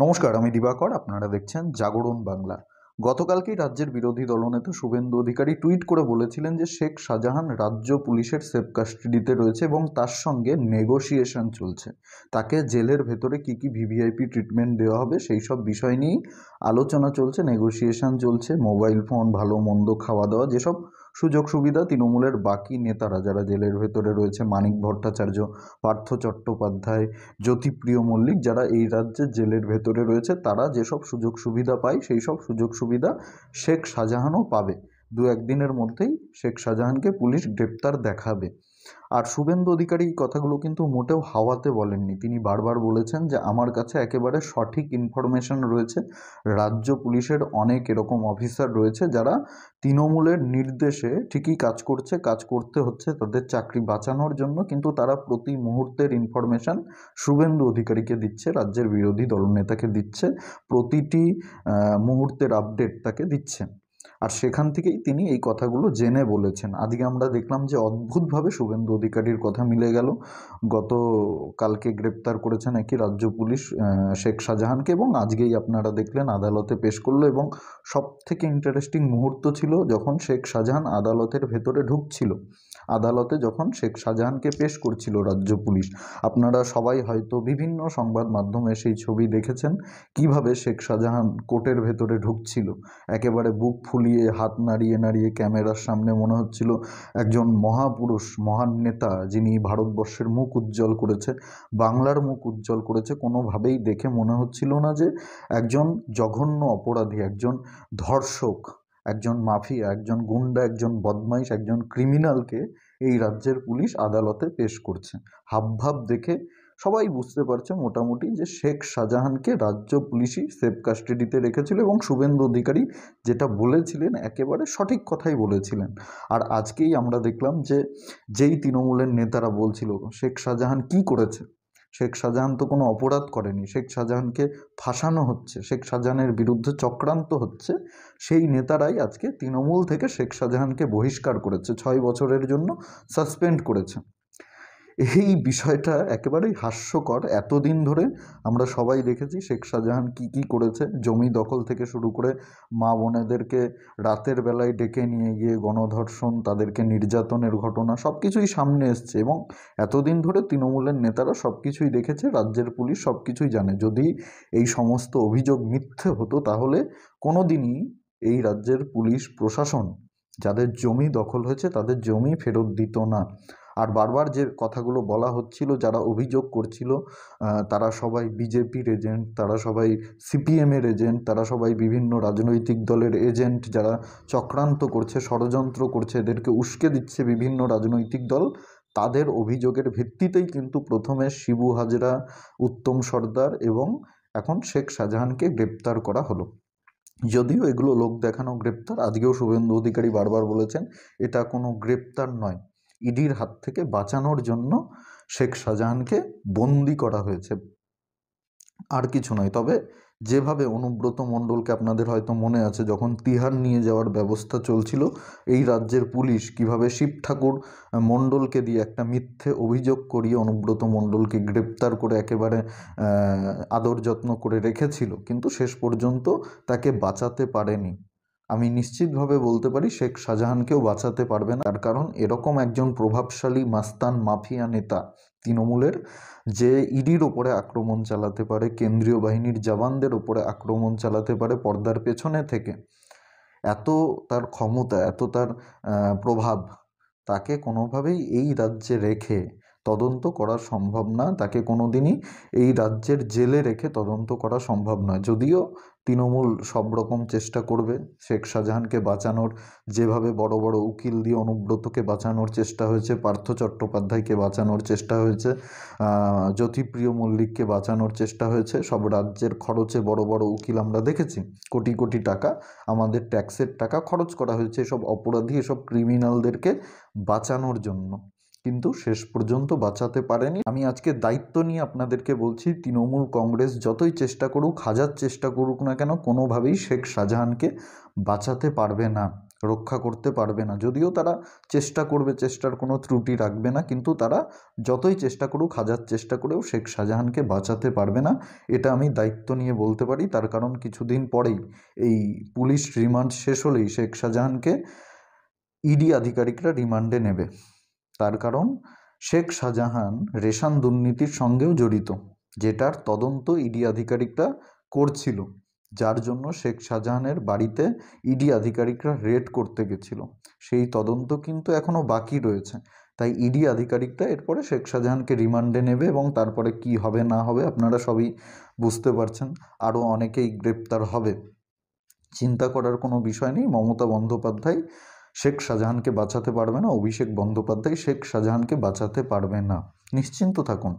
নমস্কার, আমি দিবাকর। আপনারা দেখছেন জাগরণ বাংলা। গতকালকেই রাজ্যের বিরোধী দলনেতা শুভেন্দু অধিকারী টুইট করে বলেছিলেন যে শেখ শাহজাহান রাজ্য পুলিশের সেফ কাস্টাডিতে রয়েছে এবং তার সঙ্গে নেগোসিয়েশন চলছে। তাকে জেলের ভেতরে কি কি ভিভিআইপি ট্রিটমেন্ট দেওয়া হবে সেই সব বিষয় নিয়েই আলোচনা চলছে, নেগোসিয়েশন চলছে। মোবাইল ফোন, ভালো মন্দ, খাওয়া দাওয়া, যেসব সুযোগ সুবিধা তৃণমূলের বাকি নেতারা যারা জেলের ভেতরে রয়েছে, মানিক ভট্টাচার্য, পার্থ চট্টোপাধ্যায়, জ্যোতিপ্রিয় মল্লিক, যারা এই রাজ্যের জেলের ভেতরে রয়েছে, তারা যেসব সুযোগ সুবিধা পায় সেই সব সুযোগ সুবিধা শেখ শাহজাহানও পাবে। দু একদিনের মধ্যেই শেখ শাহজাহানকে পুলিশ গ্রেপ্তার দেখাবে। আর শুভেন্দু অধিকারী এই কথাগুলো কিন্তু মোটেও হাওয়াতে বলেননি। তিনি বারবার বলেছেন যে আমার কাছে একেবারে সঠিক ইনফরমেশন রয়েছে। রাজ্য পুলিশের অনেক এরকম অফিসার রয়েছে যারা তৃণমূলের নির্দেশে ঠিকই কাজ করছে, কাজ করতে হচ্ছে তাদের চাকরি বাঁচানোর জন্য, কিন্তু তারা প্রতি মুহূর্তের ইনফরমেশন শুভেন্দু অধিকারীকে দিচ্ছে, রাজ্যের বিরোধী দলনেতাকে দিচ্ছে, প্রতিটি মুহূর্তের আপডেট তাকে দিচ্ছে। আর সেখান থেকেই তিনি এই কথাগুলো জেনে বলেছেন। আজকে আমরা দেখলাম যে অদ্ভুতভাবে শুভেন্দু অধিকারীর কথা মিলে গেল। কালকে গ্রেপ্তার করেছে নাকি রাজ্য পুলিশ শেখ শাহজাহানকে, এবং আজকেই আপনারা দেখলেন আদালতে পেশ করলো। এবং সব থেকে ইন্টারেস্টিং মুহূর্ত ছিল যখন শেখ শাহজাহান আদালতের ভেতরে ঢুকছিল, আদালতে যখন শেখ শাহজাহানকে পেশ করছিল রাজ্য পুলিশ। আপনারা সবাই হয়তো বিভিন্ন সংবাদ মাধ্যমে সেই ছবি দেখেছেন, কিভাবে শেখ শাহজাহান কোর্টের ভেতরে ঢুকছিল। একেবারে বুক ফুলিয়ে, হাত নাড়িয়ে নাড়িয়ে ক্যামেরার সামনে মনে হচ্ছিল একজন মহাপুরুষ, মহান নেতা, যিনি ভারতবর্ষের মুখ উজ্জ্বল করেছে, বাংলার মুখ উজ্জ্বল করেছে। কোনোভাবেই দেখে মনে হচ্ছিল না যে একজন জঘন্য অপরাধী, একজন ধর্ষক, একজন মাফিয়া, একজন গুন্ডা, একজন বদমাইশ, একজন ক্রিমিনালকে এই রাজ্যের পুলিশ আদালতে পেশ করছে। হাবভাব দেখে সবাই বুঝতে পারছে মোটামুটি যে শেখ শাহজাহানকে রাজ্য পুলিশই সেফ কাস্টাডিতে রেখেছিল, এবং শুভেন্দু অধিকারী যেটা বলেছিলেন একেবারে সঠিক কথাই বলেছিলেন। আর আজকেই আমরা দেখলাম যে যেই তৃণমূলের নেতারা বলছিল শেখ শাহজাহান কি করেছে, শেখ শাহজাহান তো কোনো অপরাধ করেনি, শেখ শাহজাহানকে ফাঁসানো হচ্ছে, শেখ শাহজাহানের বিরুদ্ধে চক্রান্ত হচ্ছে, সেই নেতারাই আজকে তৃণমূল থেকে শেখ শাহজাহানকে বহিষ্কার করেছে, 6 বছরের জন্য সাসপেন্ড করেছে। এই বিষয়টা একেবারেই হাস্যকর। এতদিন ধরে আমরা সবাই দেখেছি শেখ শাহজাহান কি কি করেছে। জমি দখল থেকে শুরু করে মা বোনেদেরকে রাতের বেলায় ডেকে নিয়ে গিয়ে গণধর্ষণ, তাদেরকে নির্যাতনের ঘটনা, সব কিছুই সামনে এসছে। এবং এতদিন ধরে তৃণমূলের নেতারা সব কিছুই দেখেছে, রাজ্যের পুলিশ সব কিছুই জানে। যদি এই সমস্ত অভিযোগ মিথ্যে হতো তাহলে কোনো দিনই এই রাজ্যের পুলিশ প্রশাসন যাদের জমি দখল হয়েছে তাদের জমি ফেরত দিত না। আর বারবার যে কথাগুলো বলা হচ্ছিল, যারা অভিযোগ করছিল তারা সবাই বিজেপির এজেন্ট, তারা সবাই সিপিএমের এজেন্ট, তারা সবাই বিভিন্ন রাজনৈতিক দলের এজেন্ট, যারা চক্রান্ত করছে, ষড়যন্ত্র করছে, এদেরকে উস্কে দিচ্ছে বিভিন্ন রাজনৈতিক দল, তাদের অভিযোগের ভিত্তিতেই কিন্তু প্রথমে শিবু হাজরা, উত্তম সর্দার এবং এখন শেখ শাহজাহানকে গ্রেপ্তার করা হলো। যদিও এগুলো লোক দেখানো গ্রেপ্তার, আজকেও শুভেন্দু অধিকারী বারবার বলেছেন এটা কোনো গ্রেপ্তার নয়, ইডির হাত থেকে বাঁচানোর জন্য শেখ শাহজাহানকে বন্দি করা হয়েছে, আর কিছু নয়। তবে যেভাবে অনুব্রত মণ্ডলকে, আপনাদের হয়তো মনে আছে যখন তিহার নিয়ে যাওয়ার ব্যবস্থা চলছিল, এই রাজ্যের পুলিশ কিভাবে শিব ঠাকুর মণ্ডলকে দিয়ে একটা মিথ্যে অভিযোগ করিয়ে অনুব্রত মণ্ডলকে গ্রেপ্তার করে একেবারে আদর যত্ন করে রেখেছিল, কিন্তু শেষ পর্যন্ত তাকে বাঁচাতে পারেনি। আমি নিশ্চিতভাবে বলতে পারি শেখ শাহজাহানকেও বাঁচাতে পারবে না। তার কারণ এরকম একজন প্রভাবশালী মাস্তান মাফিয়া নেতা তৃণমূলের, যে ইডির ওপরে আক্রমণ চালাতে পারে, কেন্দ্রীয় বাহিনীর জওয়ানদের ওপরে আক্রমণ চালাতে পারে পর্দার পেছনে থেকে, এত তার ক্ষমতা, এত তার প্রভাব, তাকে কোনোভাবেই এই রাজ্যে রেখে তদন্ত করা সম্ভব না। তাকে কোনোদিনই এই রাজ্যের জেলে রেখে তদন্ত করা সম্ভব নয়। যদিও তৃণমূল সব রকম চেষ্টা করবে শেখ শাহজাহানকে বাঁচানোর, যেভাবে বড় বড় উকিল দিয়ে অনুব্রতকে বাঁচানোর চেষ্টা হয়েছে, পার্থ চট্টোপাধ্যায়কে বাঁচানোর চেষ্টা হয়েছে, জ্যোতিপ্রিয় মল্লিককে বাঁচানোর চেষ্টা হয়েছে, সব রাজ্যের খরচে বড় বড় উকিল আমরা দেখেছি, কোটি কোটি টাকা আমাদের ট্যাক্সের টাকা খরচ করা হয়েছে এসব অপরাধী, এসব ক্রিমিনালদেরকে বাঁচানোর জন্য, কিন্তু শেষ পর্যন্ত বাঁচাতে পারেনি। আমি আজকে দায়িত্ব নিয়ে আপনাদেরকে বলছি, তৃণমূল কংগ্রেস যতই চেষ্টা করুক, হাজার চেষ্টা করুক না কেন, কোনোভাবেই শেখ শাহজাহানকে বাঁচাতে পারবে না। রক্ষা করতে পারবে না। যদিও তারা চেষ্টা করবে, চেষ্টার কোনো ত্রুটি রাখবে না, কিন্তু তারা যতই চেষ্টা করুক, হাজার চেষ্টা করেও শেখ শাহজাহানকে বাঁচাতে পারবে না। এটা আমি দায়িত্ব নিয়ে বলতে পারি। তার কারণ কিছুদিন পরেই এই পুলিশ রিমান্ড শেষ হলেই শেখ শাহজাহানকে ইডি আধিকারিকরা রিমান্ডে নেবে। তার কারণ শেখ শাহজাহান রেশন দুর্নীতির সঙ্গেও জড়িত, যেটার তদন্ত ইডি আধিকারিকরা করছিল, যার জন্য শেখ শাহজাহানের বাড়িতে ইডি আধিকারিকরা রেড করতে গেছিল। সেই তদন্ত কিন্তু এখনও বাকি রয়েছে। তাই ইডি আধিকারিকরা এরপরে শেখ শাহজাহানকে রিমান্ডে নেবে এবং তারপরে কি হবে না হবে আপনারা সবই বুঝতে পারছেন। আরও অনেকেই গ্রেপ্তার হবে। চিন্তা করার কোনো বিষয় নেই। মমতা বন্দ্যোপাধ্যায় শেখ শাহজাহানকে বাঁচাতে পারবে না, অভিষেক বন্দ্যোপাধ্যায় শেখ শাহজাহানকে বাঁচাতে পারবে না। নিশ্চিন্ত থাকুন।